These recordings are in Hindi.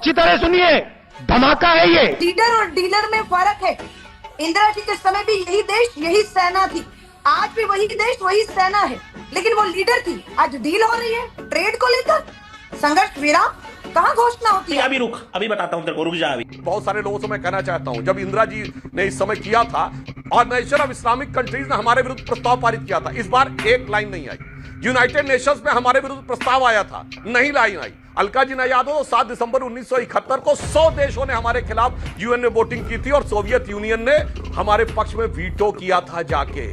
अच्छी तरह सुनिए, धमाका है ये। लीडर और डीलर में फर्क है। इंदिरा जी के समय भी यही देश यही सेना थी, आज भी वही देश वही सेना है, लेकिन वो लीडर थी, आज डील हो रही है ट्रेड को लेकर। संघर्ष विराम कहाँ घोषणा होती है? अभी रुक, अभी बताता हूँ तेरे को, रुक जा अभी। बहुत सारे लोगों से मैं कहना चाहता हूं, जब इंदिरा जी ने इस समय किया था और नेशन ऑफ इस्लामिक कंट्रीज ने हमारे विरुद्ध प्रस्ताव पारित किया था, इस बार एक लाइन नहीं आई। यूनाइटेड नेशंस में हमारे विरुद्ध प्रस्ताव आया था, नहीं लाइन आई। अलका जी ने याद हो 7 दिसंबर 1971 को 100 देशों ने हमारे खिलाफ यूएन में वोटिंग की थी और सोवियत यूनियन ने हमारे पक्ष में वीटो किया था जाके।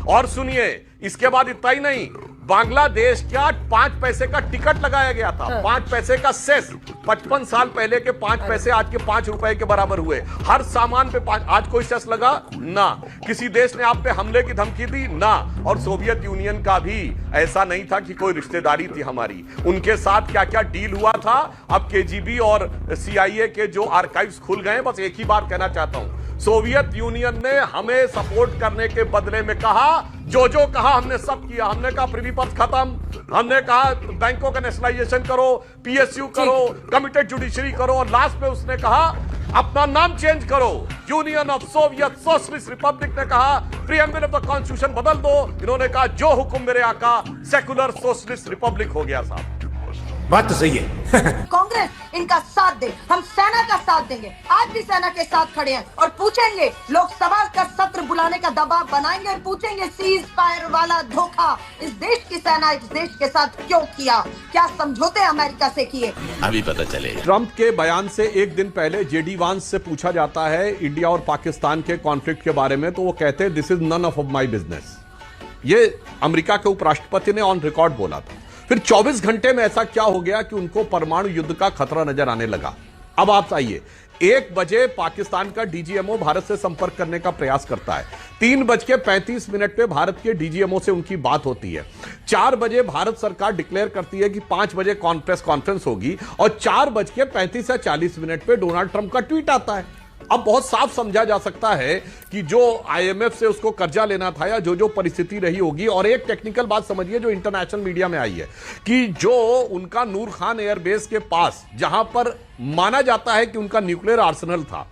और सुनिए, इसके बाद इतना ही नहीं, बांग्लादेश का 5 पैसे का टिकट लगाया गया था, 5 पैसे का सेस। 55 साल पहले के 5 पैसे आज के 5 रुपए के बराबर हुए। हर सामान पे 5। आज कोई सेस लगा ना, किसी देश ने आप पे हमले की धमकी दी ना। और सोवियत यूनियन का भी ऐसा नहीं था कि कोई रिश्तेदारी थी हमारी, उनके साथ क्या क्या डील हुआ था। अब केजीबी और सीआईए के जो आर्काइव्स खुल गए, बस एक ही बात कहना चाहता हूं, सोवियत यूनियन ने हमें सपोर्ट करने के बदले में कहा, जो कहा हमने सब किया। हमने कहा प्रिवी पथ खत्म, हमने कहा बैंकों का नेशनलाइजेशन करो, पीएसयू करो, कमिटेड जुडिशरी करो, और लास्ट में उसने कहा अपना नाम चेंज करो, union of Soviet socialist Republic ने कहा प्रीएम्बल ऑफ द कॉन्स्टिट्यूशन बदल दो। इन्होंने कहा जो हुक्म मेरे आका, सेकुलर सोशलिस्ट रिपब्लिक हो गया साहब। बात तो सही है। कांग्रेस इनका साथ दे, हम सेना का साथ देंगे, आज भी सेना के साथ खड़े हैं और पूछेंगे, लोकसभा का सत्र बुलाने का दबाव बनाएंगे और पूछेंगे सीज फायर वाला धोखा इस देश की सेना इस देश के साथ क्यों किया, क्या समझौते अमेरिका से किए, अभी पता चलेगा। ट्रंप के बयान से एक दिन पहले जेडी वांस से पूछा जाता है इंडिया और पाकिस्तान के कॉन्फ्लिक्ट के बारे में, तो वो कहते हैं this is none of my business. ये अमेरिका के उपराष्ट्रपति ने ऑन रिकॉर्ड बोला था। फिर 24 घंटे में ऐसा क्या हो गया कि उनको परमाणु युद्ध का खतरा नजर आने लगा। अब आप आइए, 1 बजे पाकिस्तान का डीजीएमओ भारत से संपर्क करने का प्रयास करता है, 3:35 पे भारत के डीजीएमओ से उनकी बात होती है, 4 बजे भारत सरकार डिक्लेयर करती है कि 5 बजे प्रेस कॉन्फ्रेंस होगी, और 4:35 या 40 पे डोनाल्ड ट्रंप का ट्वीट आता है। अब बहुत साफ समझा जा सकता है कि जो आईएमएफ से उसको कर्जा लेना था या जो परिस्थिति रही होगी। और एक टेक्निकल बात समझिए जो इंटरनेशनल मीडिया में आई है कि जो उनका नूर खान एयरबेस के पास, जहां पर माना जाता है कि उनका न्यूक्लियर आर्सेनल था।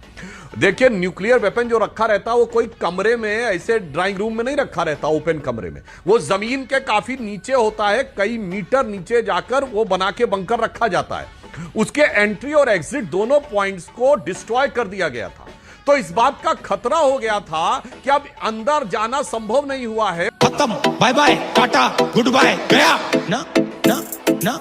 देखिए, न्यूक्लियर वेपन जो रखा रहता वो कोई कमरे में, ऐसे ड्राइंग रूम में नहीं रखा रहता, ओपन कमरे में, वो जमीन के काफी नीचे होता है, कई मीटर नीचे जाकर वो बना के बंकर रखा जाता है। उसके एंट्री और एग्जिट दोनों पॉइंट्स को डिस्ट्रॉय कर दिया गया था। तो इस बात का खतरा हो गया था कि अब अंदर जाना संभव नहीं हुआ है। खत्म, बाय बाय, टाटा, गुड बाय, गया ना ना ना।